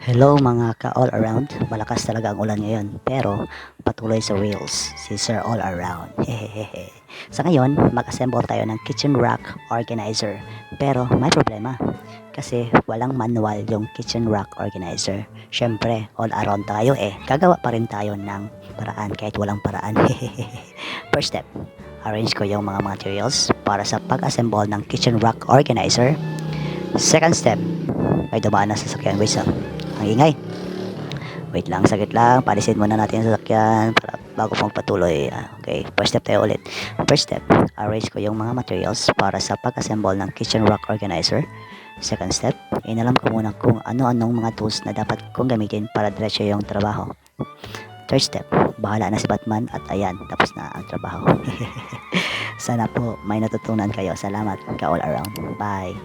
Hello mga ka-all around, malakas talaga ang ulan ngayon pero patuloy sa wheels si Sir All Around. Hehehe. Sa ngayon, mag-assemble tayo ng kitchen rack organizer pero may problema kasi walang manual yung kitchen rack organizer. Syempre, all around tayo gagawa pa rin tayo ng paraan kahit walang paraan. First step, arrange ko yung mga materials para sa pag-assemble ng kitchen rack organizer. Second step, may dumaan na sasakyan. Wait, ang ingay. Wait lang, saglit lang. Palisin muna natin yung sasakyan para bago magpatuloy. Okay, first step tayo ulit. First step, arrange ko yung mga materials para sa pag-assemble ng kitchen rack organizer. Second step, inalam ko muna kung ano-anong mga tools na dapat kong gamitin para diretso yung trabaho. Third step, bahala na si Batman at ayan, tapos na ang trabaho. Sana po may natutunan kayo. Salamat ka all around. Bye.